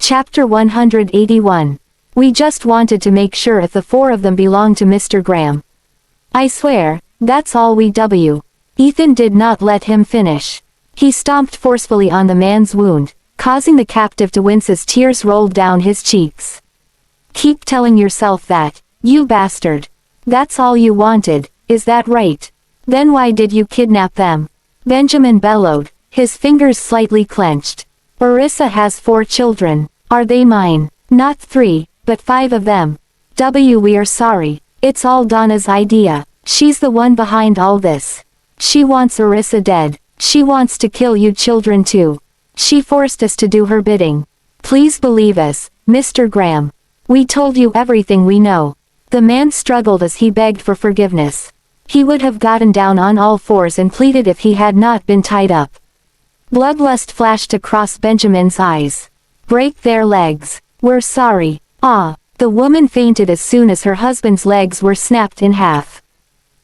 Chapter 181. We just wanted to make sure if the four of them belonged to Mr. Graham. I swear, that's all we w. Ethan did not let him finish. He stomped forcefully on the man's wound, causing the captive to wince as tears rolled down his cheeks. Keep telling yourself that, you bastard. That's all you wanted, is that right? Then why did you kidnap them? Benjamin bellowed, his fingers slightly clenched. Orissa has 4 children. Are they mine? Not 3, but 5 of them. We are sorry. It's all Donna's idea. She's the one behind all this. She wants Orissa dead. She wants to kill you children too. She forced us to do her bidding. Please believe us, Mr. Graham. We told you everything we know. The man struggled as he begged for forgiveness. He would have gotten down on all fours and pleaded if he had not been tied up. Bloodlust flashed across Benjamin's eyes. Break their legs. We're sorry. The woman fainted as soon as her husband's legs were snapped in half.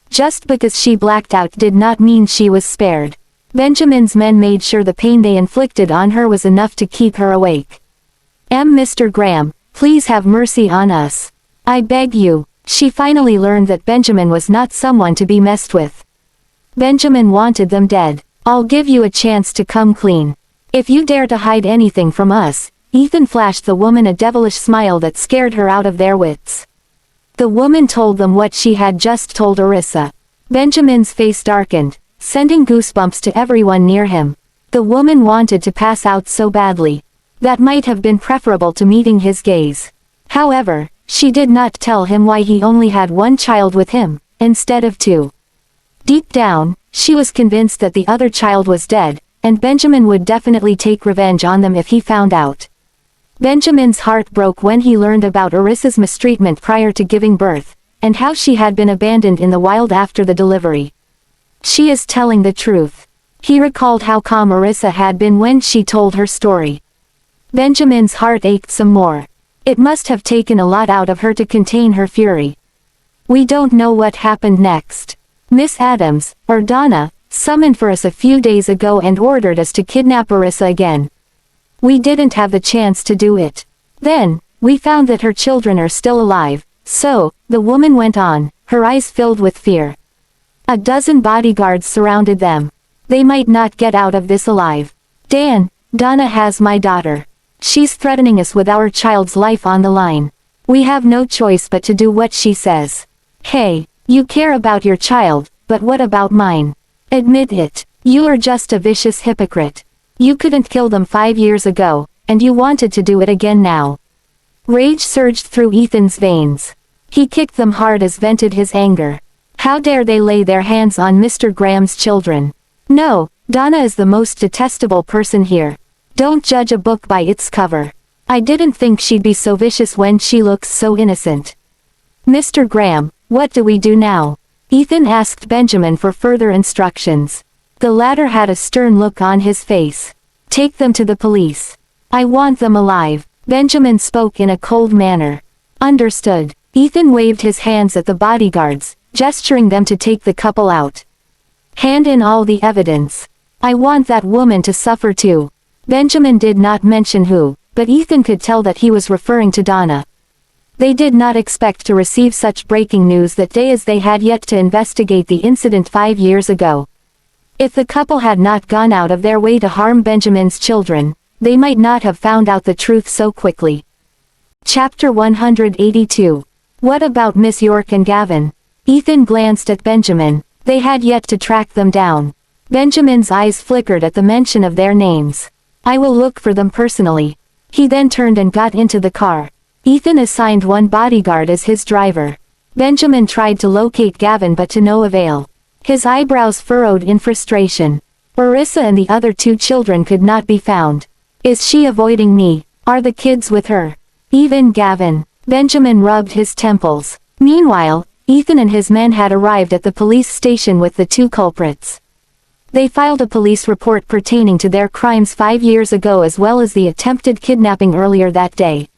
Just because she blacked out did not mean she was spared. Benjamin's men made sure the pain they inflicted on her was enough to keep her awake. Mr. Graham, please have mercy on us. I beg you. She finally learned that Benjamin was not someone to be messed with. Benjamin wanted them dead. I'll give you a chance to come clean. If you dare to hide anything from us. Ethan flashed the woman a devilish smile that scared her out of their wits. The woman told them what she had just told Orissa. Benjamin's face darkened, sending goosebumps to everyone near him. The woman wanted to pass out so badly. That might have been preferable to meeting his gaze. However, she did not tell him why he only had 1 child with him, instead of 2. Deep down, she was convinced that the other child was dead, and Benjamin would definitely take revenge on them if he found out. Benjamin's heart broke when he learned about Orissa's mistreatment prior to giving birth, and how she had been abandoned in the wild after the delivery. She is telling the truth. He recalled how calm Orissa had been when she told her story. Benjamin's heart ached some more. It must have taken a lot out of her to contain her fury. We don't know what happened next. Miss Adams, or Donna, summoned for us a few days ago and ordered us to kidnap Orissa again. We didn't have the chance to do it. Then, we found that her children are still alive, so, the woman went on, her eyes filled with fear. A dozen bodyguards surrounded them. They might not get out of this alive. Dan, Donna has my daughter. She's threatening us with our child's life on the line. We have no choice but to do what she says. Hey, you care about your child, but what about mine? Admit it. You are just a vicious hypocrite. You couldn't kill them 5 years ago, and you wanted to do it again now. Rage surged through Ethan's veins. He kicked them hard as vented his anger. How dare they lay their hands on Mr. Graham's children? No, Donna is the most detestable person here. Don't judge a book by its cover. I didn't think she'd be so vicious when she looks so innocent. Mr. Graham, what do we do now? Ethan asked Benjamin for further instructions. The latter had a stern look on his face. Take them to the police. I want them alive. Benjamin spoke in a cold manner. Understood. Ethan waved his hands at the bodyguards, gesturing them to take the couple out. Hand in all the evidence. I want that woman to suffer too. Benjamin did not mention who, but Ethan could tell that he was referring to Donna. They did not expect to receive such breaking news that day, as they had yet to investigate the incident 5 years ago. If the couple had not gone out of their way to harm Benjamin's children, they might not have found out the truth so quickly. Chapter 182. What about Miss York and Gavin? Ethan glanced at Benjamin. They had yet to track them down. Benjamin's eyes flickered at the mention of their names. I will look for them personally. He then turned and got into the car. Ethan assigned 1 bodyguard as his driver. Benjamin tried to locate Gavin but to no avail. His eyebrows furrowed in frustration. Orissa and the other 2 children could not be found. Is she avoiding me? Are the kids with her? Even Gavin. Benjamin rubbed his temples. Meanwhile, Ethan and his men had arrived at the police station with the 2 culprits. They filed a police report pertaining to their crimes 5 years ago, as well as the attempted kidnapping earlier that day.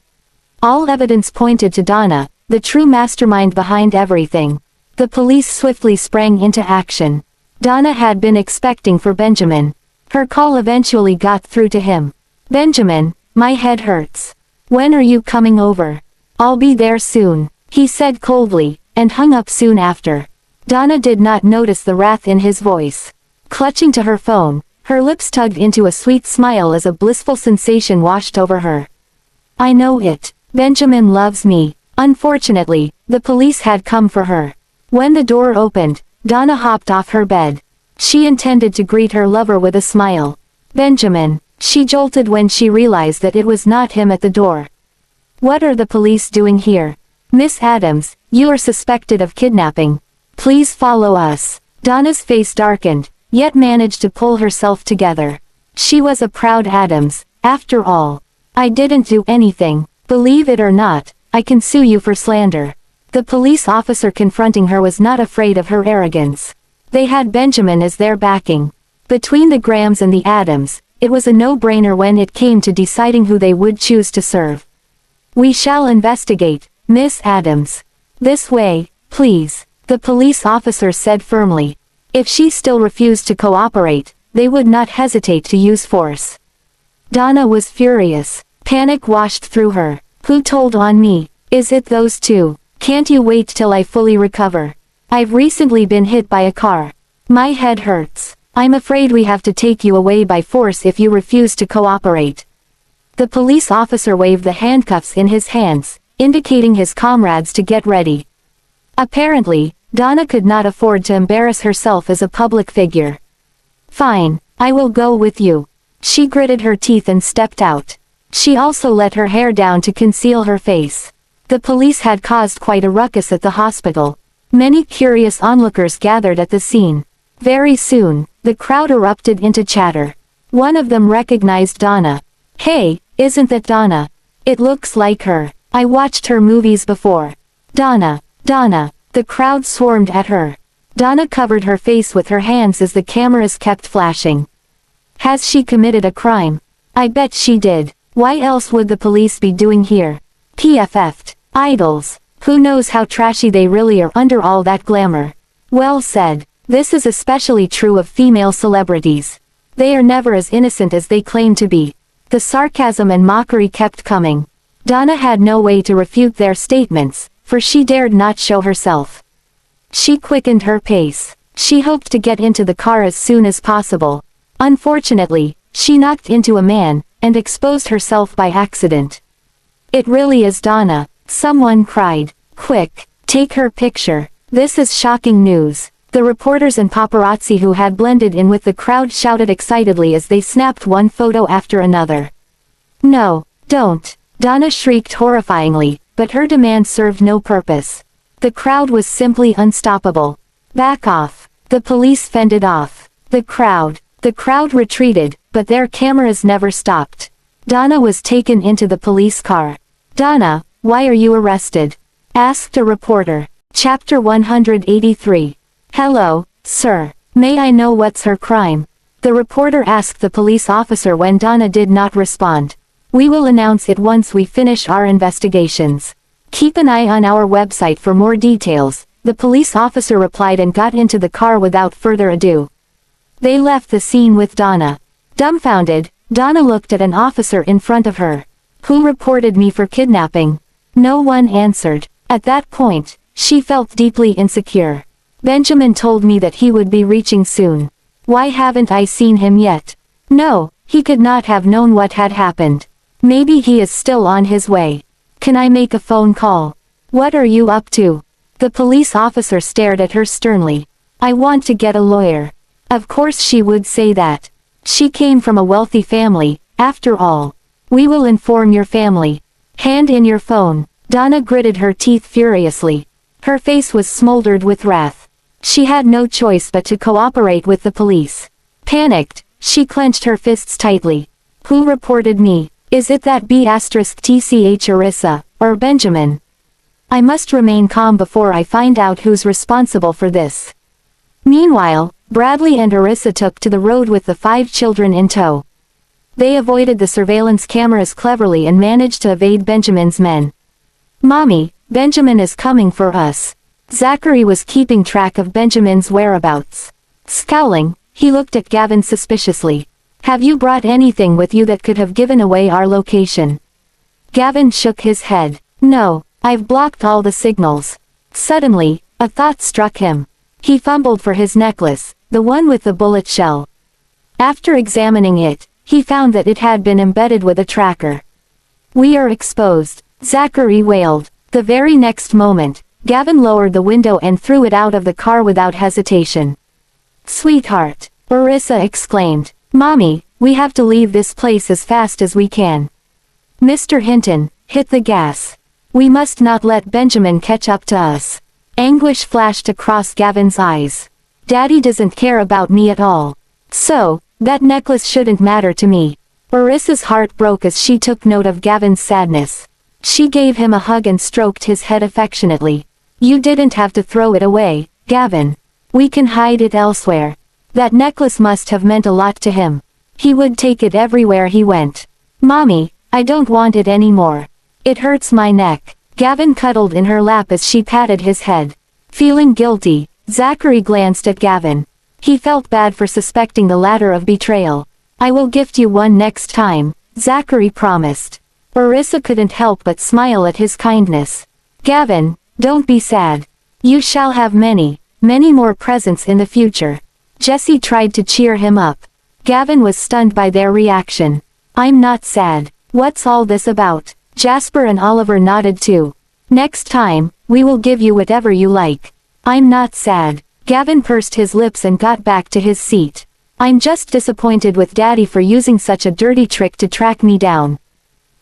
All evidence pointed to Donna, the true mastermind behind everything. The police swiftly sprang into action. Donna had been expecting for Benjamin. Her call eventually got through to him. Benjamin, My head hurts. When are you coming over? I'll be there soon, he said coldly, and hung up soon after. Donna did not notice the wrath in his voice. Clutching to her phone, her lips tugged into a sweet smile as a blissful sensation washed over her. I know it. Benjamin loves me. Unfortunately, the police had come for her. When the door opened, Donna hopped off her bed. She intended to greet her lover with a smile. Benjamin. She jolted when she realized that it was not him at the door. What are the police doing here? Miss Adams, you are suspected of kidnapping. Please follow us. Donna's face darkened, yet managed to pull herself together. She was a proud Adams, after all. I didn't do anything. Believe it or not, I can sue you for slander. The police officer confronting her was not afraid of her arrogance. They had Benjamin as their backing. Between the Grahams and the Adams, it was a no-brainer when it came to deciding who they would choose to serve. We shall investigate, Miss Adams. This way, please, the police officer said firmly. If she still refused to cooperate, they would not hesitate to use force. Donna was furious. Panic washed through her. Who told on me? Is it those two? Can't you wait till I fully recover? I've recently been hit by a car. My head hurts. I'm afraid we have to take you away by force if you refuse to cooperate. The police officer waved the handcuffs in his hands, indicating his comrades to get ready. Apparently, Donna could not afford to embarrass herself as a public figure. Fine, I will go with you. She gritted her teeth and stepped out. She also let her hair down to conceal her face. The police had caused quite a ruckus at the hospital. Many curious onlookers gathered at the scene. Very soon, the crowd erupted into chatter. One of them recognized Donna. Hey, isn't that Donna? It looks like her. I watched her movies before. Donna, Donna, the crowd swarmed at her. Donna covered her face with her hands as the cameras kept flashing. Has she committed a crime? I bet she did. Why else would the police be doing here? PFF'd. Idols. Who knows how trashy they really are under all that glamour. Well said. This is especially true of female celebrities. They are never as innocent as they claim to be. The sarcasm and mockery kept coming. Donna had no way to refute their statements, for she dared not show herself. She quickened her pace. She hoped to get into the car as soon as possible. Unfortunately, she knocked into a man, and exposed herself by accident. It really is Donna, someone cried. Quick, take her picture. This is shocking news. The reporters and paparazzi who had blended in with the crowd shouted excitedly as they snapped one photo after another. No, don't. Donna shrieked horrifyingly, but her demand served no purpose. The crowd was simply unstoppable. Back off. The police fended off. The crowd retreated, but their cameras never stopped. Donna was taken into the police car. Donna, why are you arrested? Asked a reporter. Chapter 183. Hello, sir. May I know what's her crime? The reporter asked the police officer when Donna did not respond. We will announce it once we finish our investigations. Keep an eye on our website for more details, the police officer replied and got into the car without further ado. They left the scene with Donna. Dumbfounded, Donna looked at an officer in front of her. Who reported me for kidnapping? No one answered. At that point, she felt deeply insecure. Benjamin told me that he would be reaching soon. Why haven't I seen him yet? No, he could not have known what had happened. Maybe he is still on his way. Can I make a phone call? What are you up to? The police officer stared at her sternly. I want to get a lawyer. Of course she would say that. She came from a wealthy family, after all. We will inform your family. Hand in your phone. Donna gritted her teeth furiously. Her face was smoldered with wrath. She had no choice but to cooperate with the police. Panicked, she clenched her fists tightly. Who reported me? Is it that B*TCH Arissa, or Benjamin? I must remain calm before I find out who's responsible for this. Meanwhile, Bradley and Arissa took to the road with the 5 children in tow. They avoided the surveillance cameras cleverly and managed to evade Benjamin's men. Mommy, Benjamin is coming for us. Zachary was keeping track of Benjamin's whereabouts. Scowling, he looked at Gavin suspiciously. Have you brought anything with you that could have given away our location? Gavin shook his head. No, I've blocked all the signals. Suddenly, a thought struck him. He fumbled for his necklace, the one with the bullet shell. After examining it, he found that it had been embedded with a tracker. We are exposed, Zachary wailed. The very next moment, Gavin lowered the window and threw it out of the car without hesitation. Sweetheart, Orissa exclaimed. Mommy, we have to leave this place as fast as we can. Mr. Hinton, hit the gas. We must not let Benjamin catch up to us. Anguish flashed across Gavin's eyes. Daddy doesn't care about me at all. So, that necklace shouldn't matter to me. Orissa's heart broke as she took note of Gavin's sadness. She gave him a hug and stroked his head affectionately. You didn't have to throw it away, Gavin. We can hide it elsewhere. That necklace must have meant a lot to him. He would take it everywhere he went. Mommy, I don't want it anymore. It hurts my neck. Gavin cuddled in her lap as she patted his head. Feeling guilty, Zachary glanced at Gavin. He felt bad for suspecting the latter of betrayal. I will gift you one next time, Zachary promised. Orissa couldn't help but smile at his kindness. Gavin, don't be sad. You shall have many, many more presents in the future. Jesse tried to cheer him up. Gavin was stunned by their reaction. I'm not sad. What's all this about? Jasper and Oliver nodded too. Next time, we will give you whatever you like. I'm not sad. Gavin pursed his lips and got back to his seat. I'm just disappointed with Daddy for using such a dirty trick to track me down.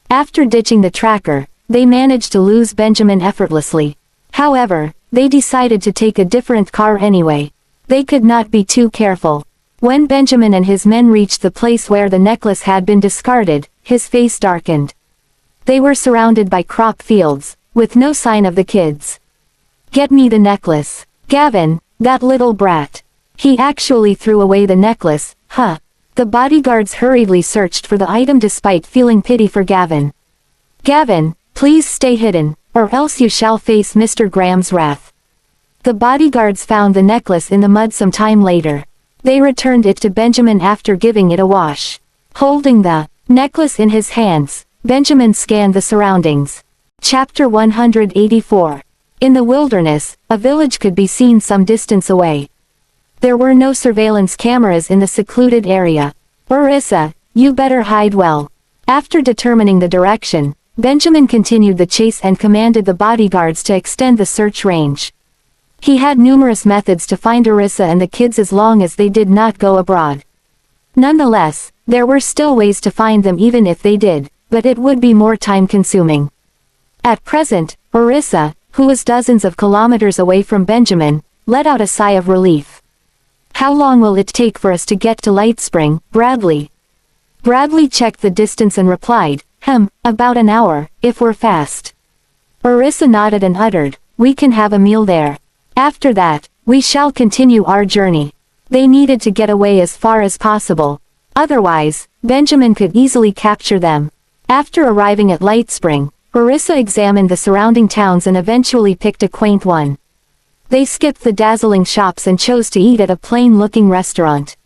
After ditching the tracker, they managed to lose Benjamin effortlessly. However, they decided to take a different car anyway. They could not be too careful. When Benjamin and his men reached the place where the necklace had been discarded, his face darkened. They were surrounded by crop fields, with no sign of the kids. Get me the necklace. Gavin, that little brat. He actually threw away the necklace, huh? The bodyguards hurriedly searched for the item despite feeling pity for Gavin. Gavin, please stay hidden, or else you shall face Mr. Graham's wrath. The bodyguards found the necklace in the mud some time later. They returned it to Benjamin after giving it a wash. Holding the necklace in his hands, Benjamin scanned the surroundings. Chapter 184. In the wilderness, a village could be seen some distance away. There were no surveillance cameras in the secluded area. Orissa, you better hide well. After determining the direction, Benjamin continued the chase and commanded the bodyguards to extend the search range. He had numerous methods to find Orissa and the kids as long as they did not go abroad. Nonetheless, there were still ways to find them even if they did, but it would be more time-consuming. At present, Orissa, who was dozens of kilometers away from Benjamin, let out a sigh of relief. How long will it take for us to get to Lightspring, Bradley? Bradley checked the distance and replied, about an hour, if we're fast. Orissa nodded and uttered, we can have a meal there. After that, we shall continue our journey. They needed to get away as far as possible. Otherwise, Benjamin could easily capture them. After arriving at Lightspring, Orissa examined the surrounding towns and eventually picked a quaint one. They skipped the dazzling shops and chose to eat at a plain-looking restaurant.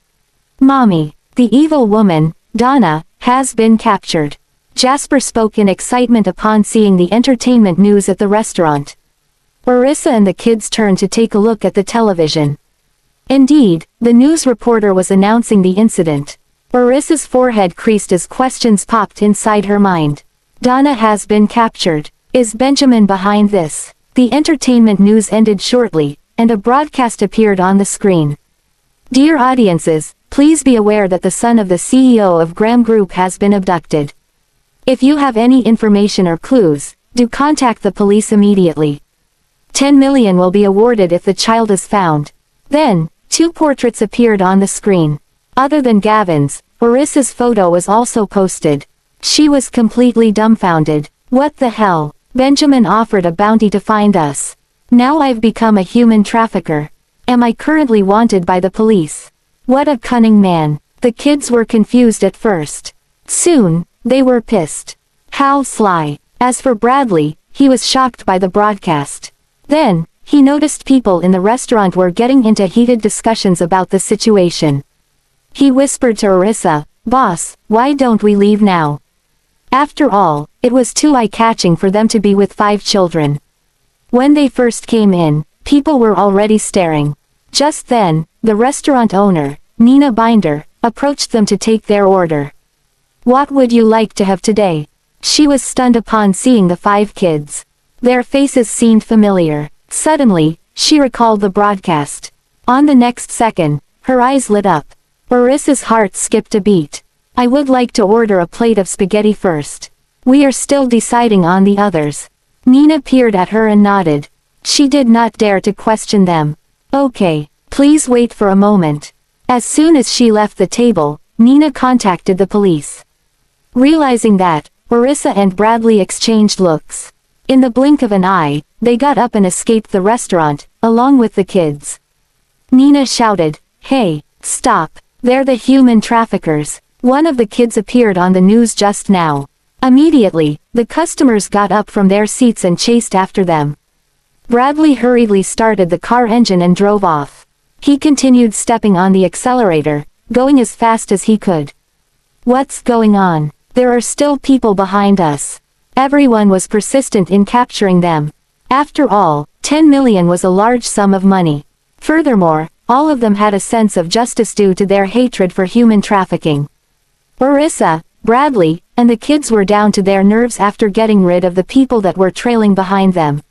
Mommy, the evil woman, Donna, has been captured. Jasper spoke in excitement upon seeing the entertainment news at the restaurant. Orissa and the kids turned to take a look at the television. Indeed, the news reporter was announcing the incident. Orissa's forehead creased as questions popped inside her mind. Donna has been captured. Is Benjamin behind this? The entertainment news ended shortly, and a broadcast appeared on the screen. Dear audiences, please be aware that the son of the CEO of Graham Group has been abducted. If you have any information or clues, do contact the police immediately. 10 million will be awarded if the child is found. Then, two portraits appeared on the screen. Other than Gavin's, Orissa's photo was also posted. She was completely dumbfounded. What the hell? Benjamin offered a bounty to find us. Now I've become a human trafficker. Am I currently wanted by the police? What a cunning man. The kids were confused at first. Soon, they were pissed. How sly. As for Bradley, he was shocked by the broadcast. Then, he noticed people in the restaurant were getting into heated discussions about the situation. He whispered to Orissa, "Boss, why don't we leave now?" After all, it was too eye-catching for them to be with 5 children. When they first came in, people were already staring. Just then, the restaurant owner, Nina Binder, approached them to take their order. "What would you like to have today?" She was stunned upon seeing the 5 kids. Their faces seemed familiar. Suddenly, she recalled the broadcast. On the next second, her eyes lit up. Orissa's heart skipped a beat. "I would like to order a plate of spaghetti first. We are still deciding on the others." Nina peered at her and nodded. She did not dare to question them. "Okay, please wait for a moment." As soon as she left the table, Nina contacted the police. Realizing that, Orissa and Bradley exchanged looks. In the blink of an eye, they got up and escaped the restaurant, along with the kids. Nina shouted, "Hey, stop, they're the human traffickers." One of the kids appeared on the news just now. Immediately, the customers got up from their seats and chased after them. Bradley hurriedly started the car engine and drove off. He continued stepping on the accelerator, going as fast as he could. "What's going on? There are still people behind us." Everyone was persistent in capturing them. After all, 10 million was a large sum of money. Furthermore, all of them had a sense of justice due to their hatred for human trafficking. Orissa, Bradley, and the kids were down to their nerves after getting rid of the people that were trailing behind them.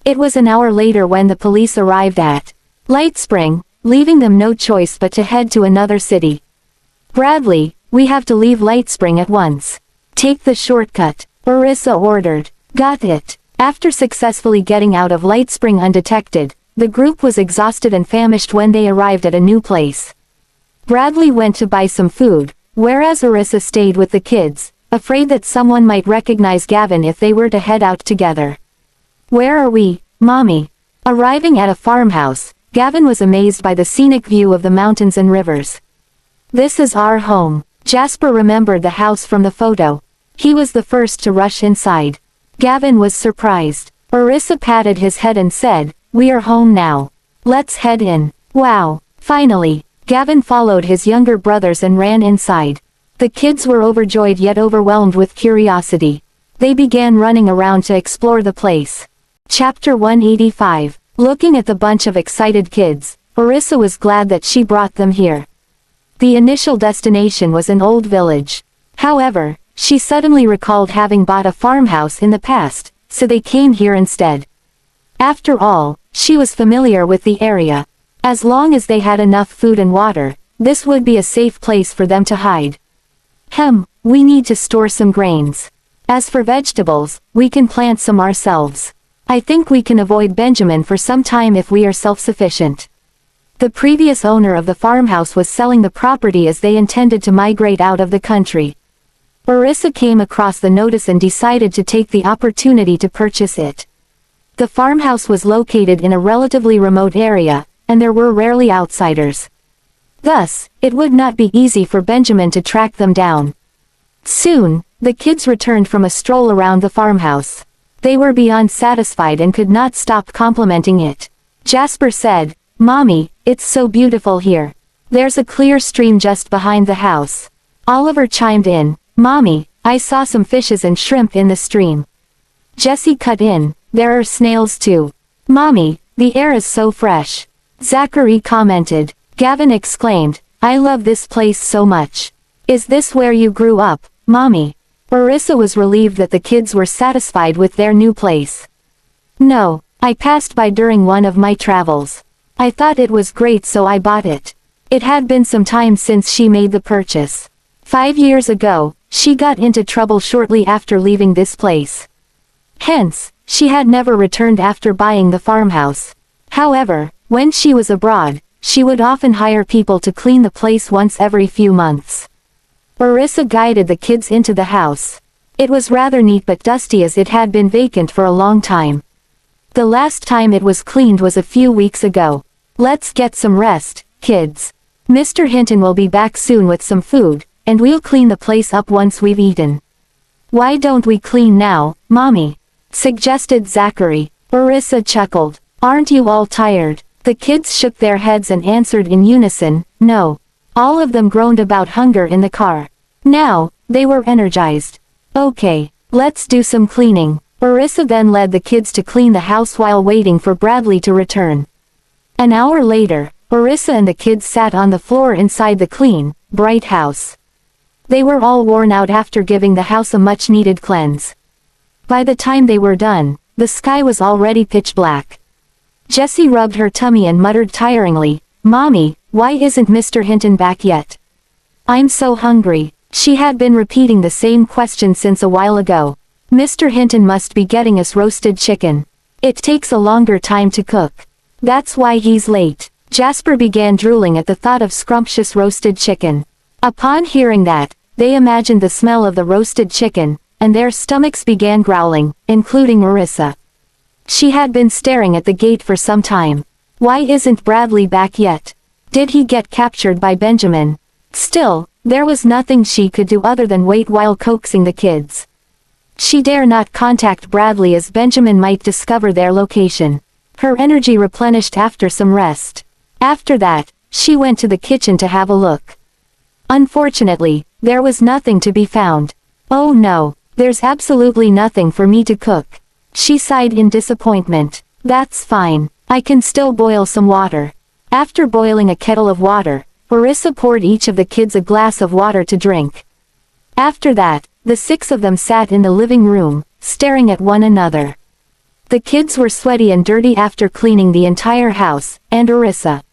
It was an hour later when the police arrived at Lightspring, leaving them no choice but to head to another city. "Bradley, we have to leave Lightspring at once. Take the shortcut," Orissa ordered. "Got it." After successfully getting out of Lightspring undetected, the group was exhausted and famished when they arrived at a new place. Bradley went to buy some food, whereas Orissa stayed with the kids, afraid that someone might recognize Gavin if they were to head out together. "Where are we, Mommy?" Arriving at a farmhouse, Gavin was amazed by the scenic view of the mountains and rivers. "This is our home." Jasper remembered the house from the photo. He was the first to rush inside. Gavin was surprised. Orissa patted his head and said, "We are home now. Let's head in." Wow! Finally, Gavin followed his younger brothers and ran inside. The kids were overjoyed yet overwhelmed with curiosity. They began running around to explore the place. Chapter 185. Looking at the bunch of excited kids, Orissa was glad that she brought them here. The initial destination was an old village. However, she suddenly recalled having bought a farmhouse in the past, so they came here instead. After all, she was familiar with the area. As long as they had enough food and water, this would be a safe place for them to hide. We need to store some grains. As for vegetables, we can plant some ourselves. I think we can avoid Benjamin for some time if we are self-sufficient. The previous owner of the farmhouse was selling the property as they intended to migrate out of the country. Orissa came across the notice and decided to take the opportunity to purchase it. The farmhouse was located in a relatively remote area, and there were rarely outsiders. Thus, it would not be easy for Benjamin to track them down. Soon, the kids returned from a stroll around the farmhouse. They were beyond satisfied and could not stop complimenting it. Jasper said, "Mommy, it's so beautiful here. There's a clear stream just behind the house." Oliver chimed in, "Mommy, I saw some fishes and shrimp in the stream." Jessie cut in, "There are snails too. Mommy, the air is so fresh." Zachary commented. Gavin exclaimed, "I love this place so much. Is this where you grew up, Mommy?" Orissa was relieved that the kids were satisfied with their new place. "No, I passed by during one of my travels. I thought it was great so I bought it." It had been some time since she made the purchase. 5 years ago, she got into trouble shortly after leaving this place. Hence, she had never returned after buying the farmhouse. However, when she was abroad, she would often hire people to clean the place once every few months. Orissa guided the kids into the house. It was rather neat but dusty as it had been vacant for a long time. The last time it was cleaned was a few weeks ago. "Let's get some rest, kids. Mr. Hinton will be back soon with some food, and we'll clean the place up once we've eaten." "Why don't we clean now, Mommy?" suggested Zachary. Orissa chuckled. "Aren't you all tired?" The kids shook their heads and answered in unison, "No. All of them groaned about hunger in the car. Now, they were energized. Okay, let's do some cleaning. Orissa then led the kids to clean the house while waiting for Bradley to return. An hour later, Orissa and the kids sat on the floor inside the clean, bright house. They were all worn out after giving the house a much-needed cleanse. By the time they were done, the sky was already pitch black. Jessie rubbed her tummy and muttered tiringly, "Mommy, why isn't Mr. Hinton back yet? I'm so hungry." She had been repeating the same question since a while ago. "Mr. Hinton must be getting us roasted chicken. It takes a longer time to cook. That's why he's late." Jasper began drooling at the thought of scrumptious roasted chicken. Upon hearing that, they imagined the smell of the roasted chicken, and their stomachs began growling, including Orissa. She had been staring at the gate for some time. Why isn't Bradley back yet? Did he get captured by Benjamin? Still, there was nothing she could do other than wait while coaxing the kids. She dare not contact Bradley as Benjamin might discover their location. Her energy replenished after some rest. After that, she went to the kitchen to have a look. Unfortunately, there was nothing to be found. "Oh no, there's absolutely nothing for me to cook." She sighed in disappointment. "That's fine, I can still boil some water." After boiling a kettle of water, Orissa poured each of the kids a glass of water to drink. After that, the 6 of them sat in the living room, staring at one another. The kids were sweaty and dirty after cleaning the entire house, and Orissa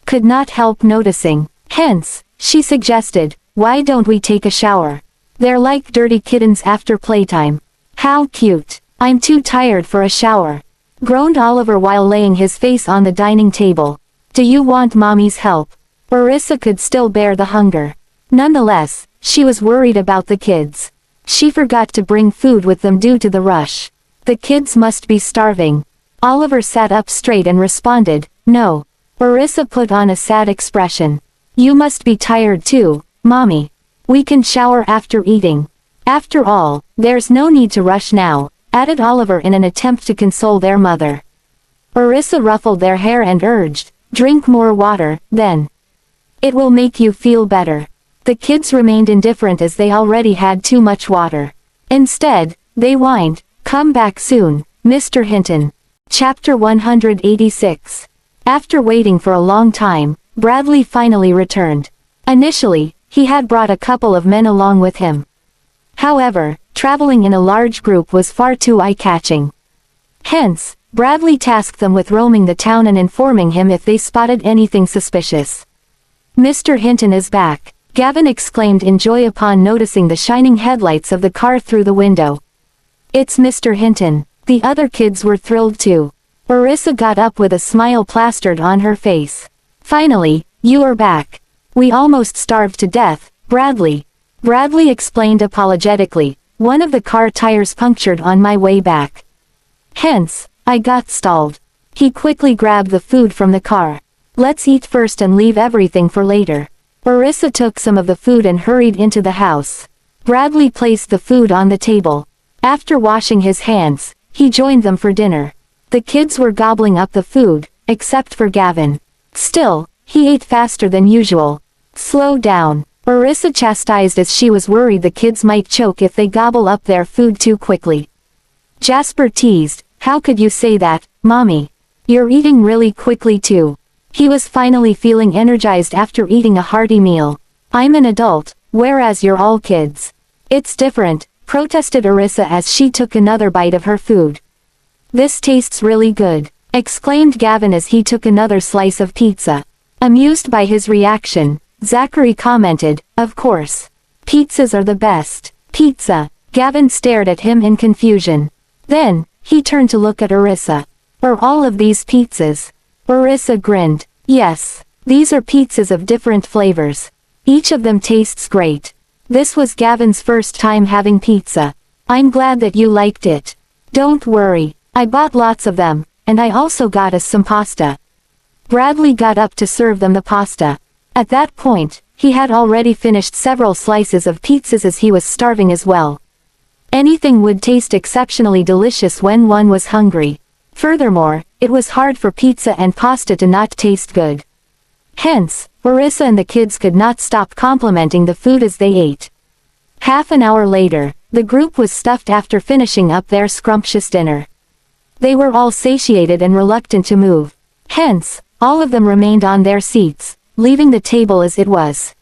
could not help noticing. Hence, she suggested, "Why don't we take a shower? They're like dirty kittens after playtime." "How cute. I'm too tired for a shower," groaned Oliver while laying his face on the dining table. "Do you want Mommy's help?" Orissa could still bear the hunger. Nonetheless, she was worried about the kids. She forgot to bring food with them due to the rush. The kids must be starving. Oliver sat up straight and responded, "No." Orissa put on a sad expression. "You must be tired too, Mommy. We can shower after eating. After all, there's no need to rush now," added Oliver in an attempt to console their mother. Orissa ruffled their hair and urged, "Drink more water, then. It will make you feel better." The kids remained indifferent as they already had too much water. Instead, they whined, "Come back soon, Mr. Hinton." Chapter 186. After waiting for a long time, Bradley finally returned. Initially, he had brought a couple of men along with him. However, traveling in a large group was far too eye-catching. Hence, Bradley tasked them with roaming the town and informing him if they spotted anything suspicious. "Mr. Hinton is back," Gavin exclaimed in joy upon noticing the shining headlights of the car through the window. "It's Mr. Hinton." The other kids were thrilled too. Orissa got up with a smile plastered on her face. "Finally, you are back. We almost starved to death, Bradley." Bradley explained apologetically, "One of the car tires punctured on my way back. Hence, I got stalled." He quickly grabbed the food from the car. "Let's eat first and leave everything for later." Orissa took some of the food and hurried into the house. Bradley placed the food on the table. After washing his hands, he joined them for dinner. The kids were gobbling up the food, except for Gavin. Still, he ate faster than usual. "Slow down," Orissa chastised as she was worried the kids might choke if they gobble up their food too quickly. Jasper teased, "How could you say that, Mommy? You're eating really quickly too." He was finally feeling energized after eating a hearty meal. "I'm an adult, whereas you're all kids." "It's different," protested Orissa as she took another bite of her food. "This tastes really good," exclaimed Gavin as he took another slice of pizza. Amused by his reaction, Zachary commented, "Of course. Pizzas are the best." "Pizza?" Gavin stared at him in confusion. Then, he turned to look at Orissa. "Are all of these pizzas?" Orissa grinned. "Yes. These are pizzas of different flavors. Each of them tastes great." This was Gavin's first time having pizza. "I'm glad that you liked it. Don't worry. I bought lots of them, and I also got us some pasta." Bradley got up to serve them the pasta. At that point, he had already finished several slices of pizzas as he was starving as well. Anything would taste exceptionally delicious when one was hungry. Furthermore, it was hard for pizza and pasta to not taste good. Hence, Marissa and the kids could not stop complimenting the food as they ate. Half an hour later, the group was stuffed after finishing up their scrumptious dinner. They were all satiated and reluctant to move. Hence, all of them remained on their seats, leaving the table as it was.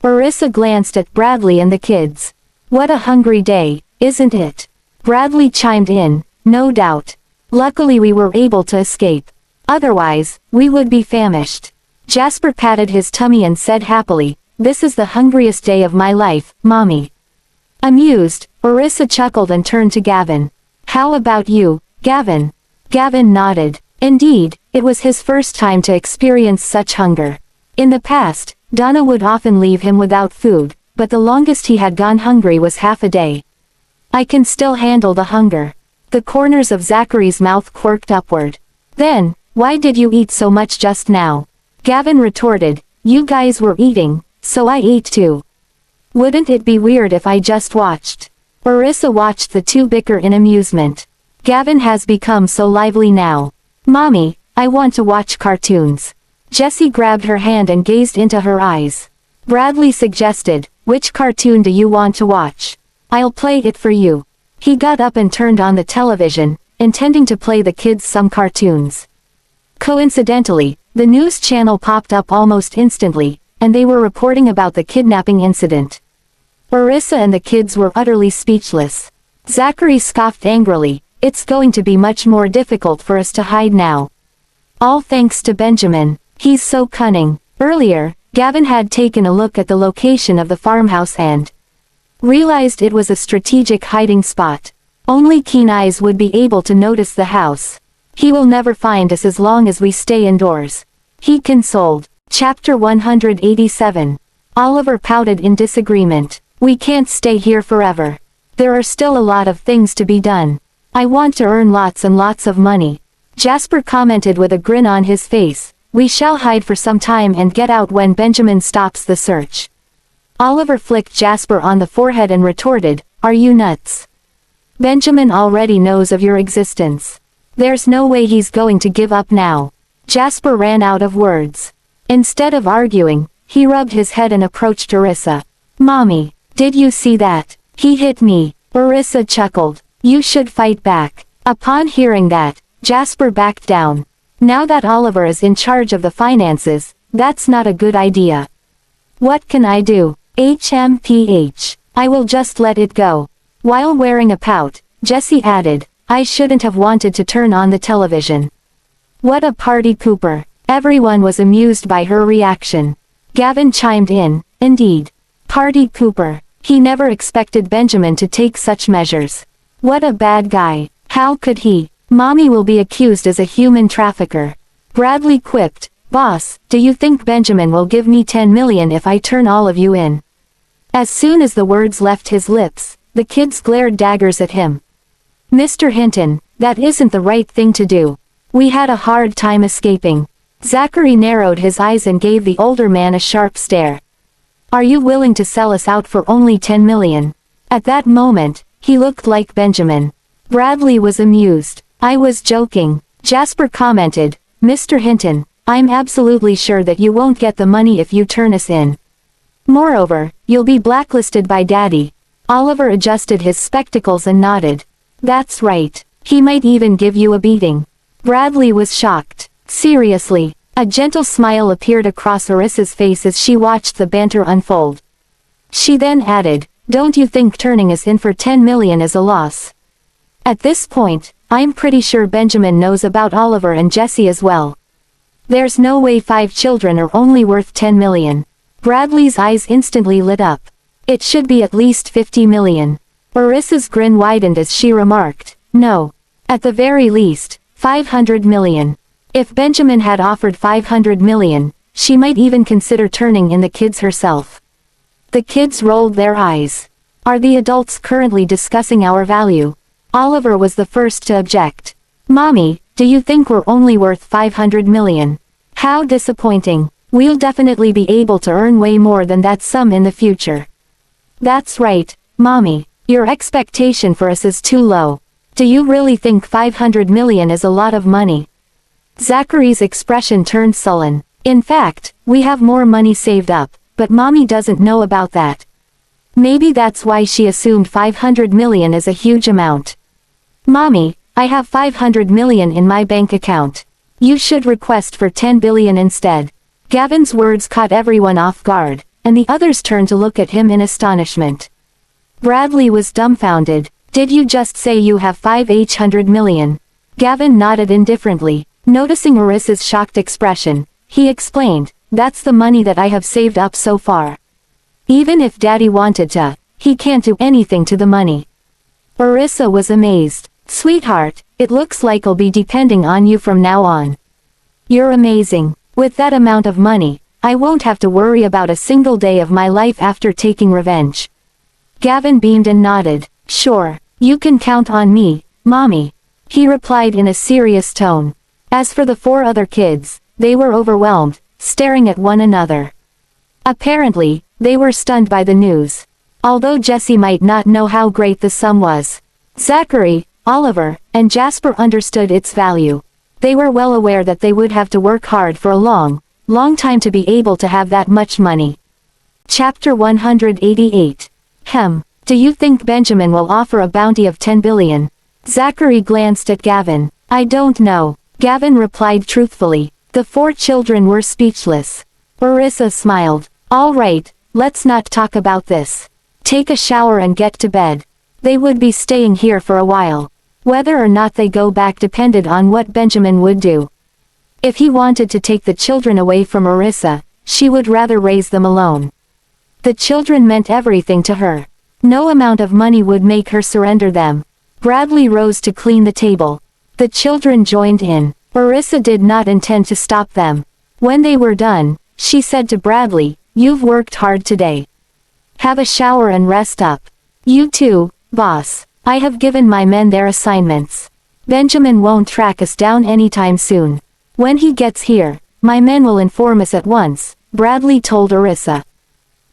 Marissa glanced at Bradley and the kids. "What a hungry day, isn't it?" Bradley chimed in, "No doubt. Luckily we were able to escape. Otherwise, we would be famished." Jasper patted his tummy and said happily, "This is the hungriest day of my life, Mommy." Amused, Marissa chuckled and turned to Gavin. "How about you, Gavin?" Gavin nodded. Indeed, it was his first time to experience such hunger. In the past, Donna would often leave him without food, but the longest he had gone hungry was half a day. "I can still handle the hunger." The corners of Zachary's mouth quirked upward. "Then, why did you eat so much just now?" Gavin retorted, "You guys were eating, so I ate too. Wouldn't it be weird if I just watched?" Marissa watched the two bicker in amusement. Gavin has become so lively now. "Mommy, I want to watch cartoons." Jessie grabbed her hand and gazed into her eyes. Bradley suggested, "Which cartoon do you want to watch? I'll play it for you." He got up and turned on the television, intending to play the kids some cartoons. Coincidentally, the news channel popped up almost instantly, and they were reporting about the kidnapping incident. Marissa and the kids were utterly speechless. Zachary scoffed angrily, "It's going to be much more difficult for us to hide now. All thanks to Benjamin. He's so cunning." Earlier, Gavin had taken a look at the location of the farmhouse and realized it was a strategic hiding spot. Only keen eyes would be able to notice the house. "He will never find us as long as we stay indoors," he consoled. Chapter 187. Oliver pouted in disagreement. "We can't stay here forever. There are still a lot of things to be done. I want to earn lots and lots of money." Jasper commented with a grin on his face, "We shall hide for some time and get out when Benjamin stops the search." Oliver flicked Jasper on the forehead and retorted, "Are you nuts? Benjamin already knows of your existence. There's no way he's going to give up now." Jasper ran out of words. Instead of arguing, he rubbed his head and approached Marissa. "Mommy, did you see that? He hit me." Marissa chuckled. "You should fight back." Upon hearing that, Jasper backed down. Now that Oliver is in charge of the finances, that's not a good idea. "What can I do? I will just let it go." While wearing a pout, Jessie added, "I shouldn't have wanted to turn on the television." "What a party pooper." Everyone was amused by her reaction. Gavin chimed in, "Indeed. Party pooper. He never expected Benjamin to take such measures. What a bad guy. How could he? Mommy will be accused as a human trafficker." Bradley quipped, "Boss, do you think Benjamin will give me 10 million if I turn all of you in?" As soon as the words left his lips, the kids glared daggers at him. "Mr. Hinton, that isn't the right thing to do. We had a hard time escaping." Zachary narrowed his eyes and gave the older man a sharp stare. "Are you willing to sell us out for only 10 million? At that moment, he looked like Benjamin. Bradley was amused. "I was joking." Jasper commented, "Mr. Hinton, I'm absolutely sure that you won't get the money if you turn us in. Moreover, you'll be blacklisted by Daddy." Oliver adjusted his spectacles and nodded. "That's right. He might even give you a beating." Bradley was shocked. "Seriously?" A gentle smile appeared across Marissa's face as she watched the banter unfold. She then added, "Don't you think turning us in for 10 million is a loss? At this point, I'm pretty sure Benjamin knows about Oliver and Jessie as well. There's no way 5 children are only worth 10 million. Bradley's eyes instantly lit up. "It should be at least 50 million. Marissa's grin widened as she remarked, "No. At the very least, 500 million. If Benjamin had offered 500 million, she might even consider turning in the kids herself." The kids rolled their eyes. "Are the adults currently discussing our value?" Oliver was the first to object. "Mommy, do you think we're only worth 500 million? How disappointing. We'll definitely be able to earn way more than that sum in the future." "That's right, Mommy. Your expectation for us is too low. Do you really think 500 million is a lot of money?" Zachary's expression turned sullen. In fact, we have more money saved up, but mommy doesn't know about that. Maybe that's why she assumed 500 million is a huge amount. Mommy, I have 500 million in my bank account. You should request for 10 billion instead. Gavin's words caught everyone off guard, and the others turned to look at him in astonishment. Bradley was dumbfounded. Did you just say you have 500 million? Gavin nodded indifferently, noticing Marissa's shocked expression. He explained, that's the money that I have saved up so far. Even if Daddy wanted to, he can't do anything to the money. Marissa was amazed. Sweetheart, it looks like I'll be depending on you from now on. You're amazing. With that amount of money, I won't have to worry about a single day of my life after taking revenge. Gavin beamed and nodded. Sure, you can count on me, Mommy. He replied in a serious tone. As for the 4 other kids, they were overwhelmed, staring at one another. Apparently, they were stunned by the news. Although Jesse might not know how great the sum was, Zachary, Oliver, and Jasper understood its value. They were well aware that they would have to work hard for a long, long time to be able to have that much money. Chapter 188. Do you think Benjamin will offer a bounty of 10 billion? Zachary glanced at Gavin. I don't know. Gavin replied truthfully. The 4 children were speechless. Marissa smiled. All right, let's not talk about this. Take a shower and get to bed. They would be staying here for a while. Whether or not they go back depended on what Benjamin would do. If he wanted to take the children away from Marissa, she would rather raise them alone. The children meant everything to her. No amount of money would make her surrender them. Bradley rose to clean the table. The children joined in. Marissa did not intend to stop them. When they were done, she said to Bradley, "You've worked hard today. Have a shower and rest up. You too, boss. I have given my men their assignments. Benjamin won't track us down anytime soon. When he gets here, my men will inform us at once," Bradley told Marissa.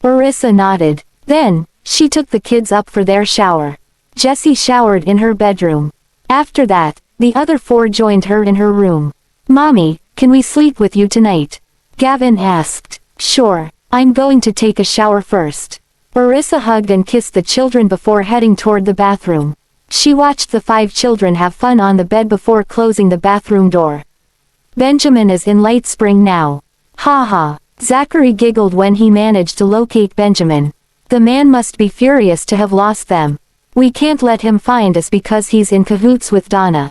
Marissa nodded. Then, she took the kids up for their shower. Jessie showered in her bedroom. After that, the other 4 joined her in her room. Mommy, can we sleep with you tonight? Gavin asked. Sure, I'm going to take a shower first. Marissa hugged and kissed the children before heading toward the bathroom. She watched the 5 children have fun on the bed before closing the bathroom door. Benjamin is in Light Spring now. Ha ha. Zachary giggled when he managed to locate Benjamin. The man must be furious to have lost them. We can't let him find us because he's in cahoots with Donna.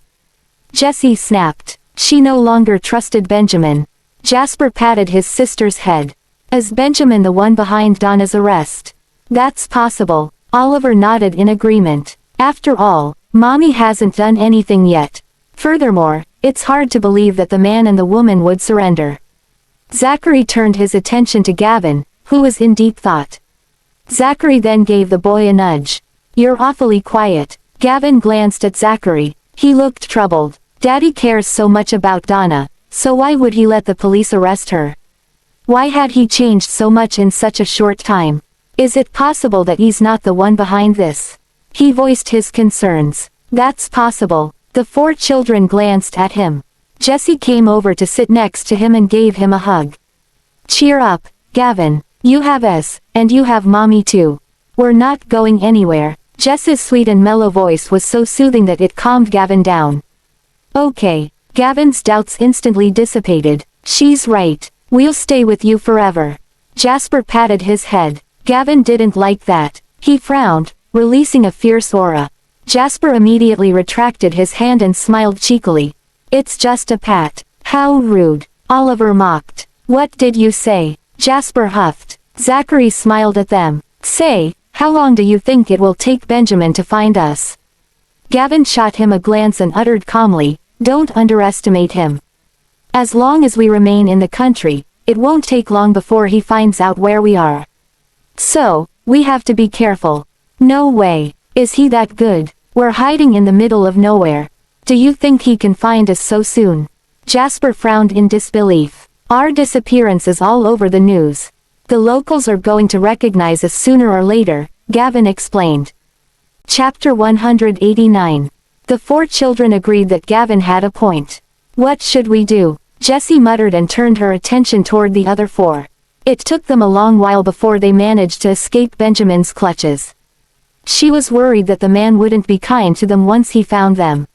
Jessie snapped. She no longer trusted Benjamin. Jasper patted his sister's head. Is Benjamin the one behind Donna's arrest? That's possible. Oliver nodded in agreement. After all, Mommy hasn't done anything yet. Furthermore, it's hard to believe that the man and the woman would surrender. Zachary turned his attention to Gavin, who was in deep thought. Zachary then gave the boy a nudge. You're awfully quiet. Gavin glanced at Zachary. He looked troubled. Daddy cares so much about Donna, so why would he let the police arrest her? Why had he changed so much in such a short time? Is it possible that he's not the one behind this? He voiced his concerns. That's possible. The 4 children glanced at him. Jessie came over to sit next to him and gave him a hug. Cheer up, Gavin. You have us, and you have Mommy too. We're not going anywhere. Jess's sweet and mellow voice was so soothing that it calmed Gavin down. Okay. Gavin's doubts instantly dissipated. She's right. We'll stay with you forever. Jasper patted his head. Gavin didn't like that. He frowned, releasing a fierce aura. Jasper immediately retracted his hand and smiled cheekily. It's just a pat. How rude. Oliver mocked. What did you say? Jasper huffed. Zachary smiled at them. Say, how long do you think it will take Benjamin to find us? Gavin shot him a glance and uttered calmly, don't underestimate him. As long as we remain in the country, it won't take long before he finds out where we are. So, we have to be careful. No way. Is he that good? We're hiding in the middle of nowhere. Do you think he can find us so soon? Jasper frowned in disbelief. Our disappearance is all over the news. The locals are going to recognize us sooner or later, Gavin explained. Chapter 189. The 4 children agreed that Gavin had a point. What should we do? Jessie muttered and turned her attention toward the other four. It took them a long while before they managed to escape Benjamin's clutches. She was worried that the man wouldn't be kind to them once he found them.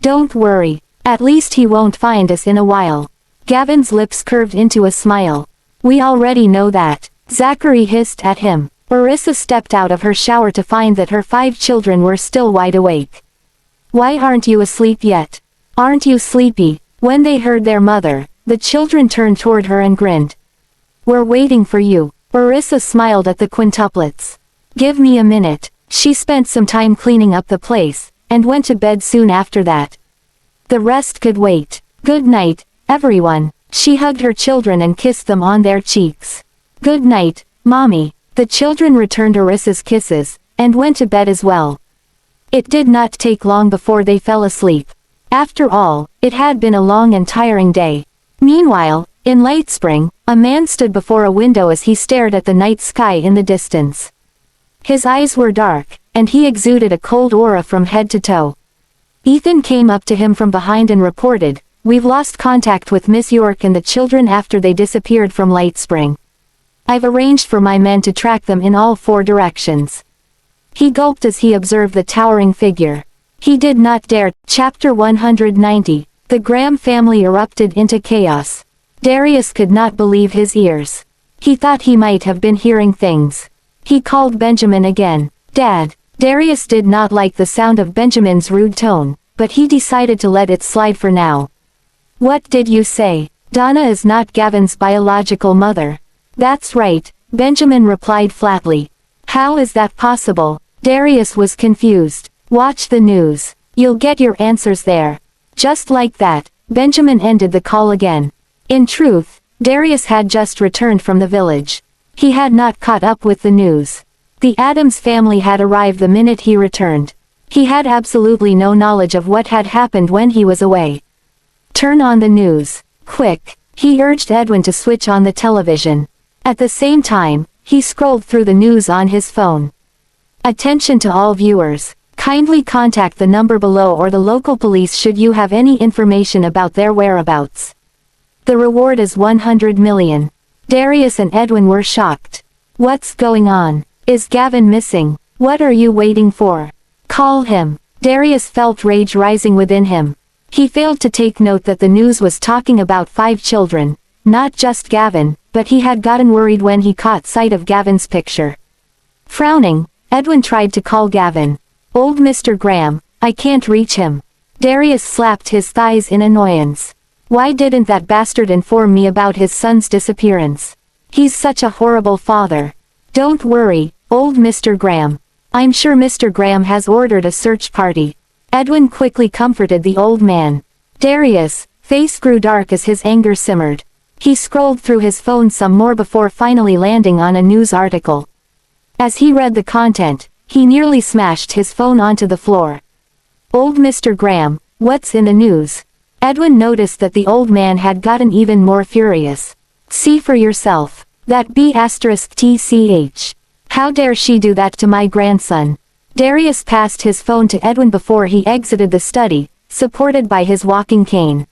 Don't worry. At least he won't find us in a while. Gavin's lips curved into a smile. We already know that. Zachary hissed at him. Orissa stepped out of her shower to find that her 5 children were still wide awake. Why aren't you asleep yet? Aren't you sleepy? When they heard their mother, the children turned toward her and grinned. We're waiting for you. Orissa smiled at the quintuplets. Give me a minute. She spent some time cleaning up the place, and went to bed soon after that. The rest could wait. Good night, everyone. She hugged her children and kissed them on their cheeks. Good night, Mommy. The children returned Orissa's kisses, and went to bed as well. It did not take long before they fell asleep. After all, it had been a long and tiring day. Meanwhile, in Light Spring, a man stood before a window as he stared at the night sky in the distance. His eyes were dark, and he exuded a cold aura from head to toe. Ethan came up to him from behind and reported, "We've lost contact with Miss York and the children after they disappeared from Light Spring. I've arranged for my men to track them in all 4 directions." He gulped as he observed the towering figure. He did not dare. Chapter 190. The Graham family erupted into chaos. Darius could not believe his ears. He thought he might have been hearing things. He called Benjamin again. Dad. Darius did not like the sound of Benjamin's rude tone, but he decided to let it slide for now. What did you say? Donna is not Gavin's biological mother. That's right, Benjamin replied flatly. How is that possible? Darius was confused. Watch the news. You'll get your answers there. Just like that, Benjamin ended the call again. In truth, Darius had just returned from the village. He had not caught up with the news. The Adams family had arrived the minute he returned. He had absolutely no knowledge of what had happened when he was away. Turn on the news. Quick, he urged Edwin to switch on the television. At the same time, he scrolled through the news on his phone. Attention to all viewers. Kindly contact the number below or the local police should you have any information about their whereabouts. The reward is 100 million. Darius and Edwin were shocked. What's going on? Is Gavin missing? What are you waiting for? Call him. Darius felt rage rising within him. He failed to take note that the news was talking about 5 children, not just Gavin, but he had gotten worried when he caught sight of Gavin's picture. Frowning, Edwin tried to call Gavin. Old Mr. Graham, I can't reach him. Darius slapped his thighs in annoyance. Why didn't that bastard inform me about his son's disappearance? He's such a horrible father. Don't worry, old Mr. Graham. I'm sure Mr. Graham has ordered a search party. Edwin quickly comforted the old man. Darius' face grew dark as his anger simmered. He scrolled through his phone some more before finally landing on a news article. As he read the content, he nearly smashed his phone onto the floor. Old Mr. Graham, what's in the news? Edwin noticed that the old man had gotten even more furious. See for yourself. That B*TCH. How dare she do that to my grandson? Darius passed his phone to Edwin before he exited the study, supported by his walking cane.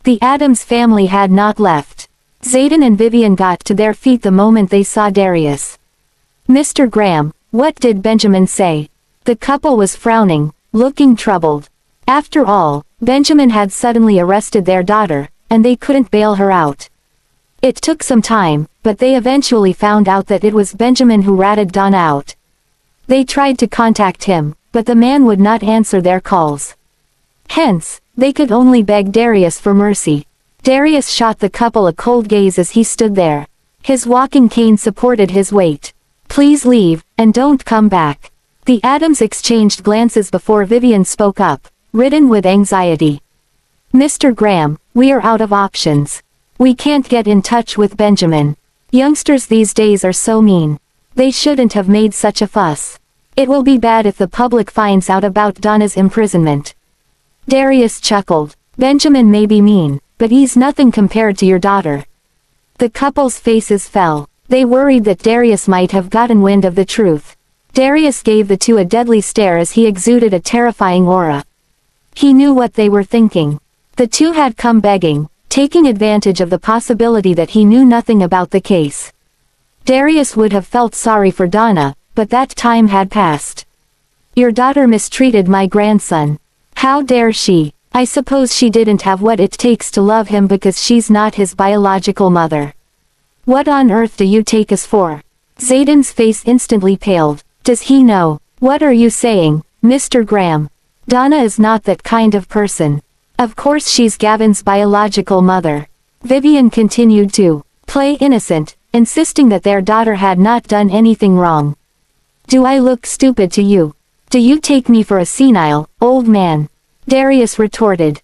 The Adams family had not left. Zayden and Vivian got to their feet the moment they saw Darius. Mr. Graham, what did Benjamin say? The couple was frowning, looking troubled. After all, Benjamin had suddenly arrested their daughter, and they couldn't bail her out. It took some time, but they eventually found out that it was Benjamin who ratted Donna out. They tried to contact him, but the man would not answer their calls. Hence, they could only beg Darius for mercy. Darius shot the couple a cold gaze as he stood there. His walking cane supported his weight. Please leave, and don't come back. The Adams exchanged glances before Vivian spoke up, ridden with anxiety. Mr. Graham, we are out of options. We can't get in touch with Benjamin. Youngsters these days are so mean. They shouldn't have made such a fuss. It will be bad if the public finds out about Donna's imprisonment. Darius chuckled. Benjamin may be mean, but he's nothing compared to your daughter. The couple's faces fell. They worried that Darius might have gotten wind of the truth. Darius gave the two a deadly stare as he exuded a terrifying aura. He knew what they were thinking. The two had come begging, taking advantage of the possibility that he knew nothing about the case. Darius would have felt sorry for Donna, but that time had passed. Your daughter mistreated my grandson. How dare she? I suppose she didn't have what it takes to love him because she's not his biological mother. What on earth do you take us for? Zayden's face instantly paled. Does he know? What are you saying, Mr. Graham? Donna is not that kind of person. Of course she's Gavin's biological mother. Vivian continued to play innocent, insisting that their daughter had not done anything wrong. Do I look stupid to you? Do you take me for a senile, old man? Darius retorted.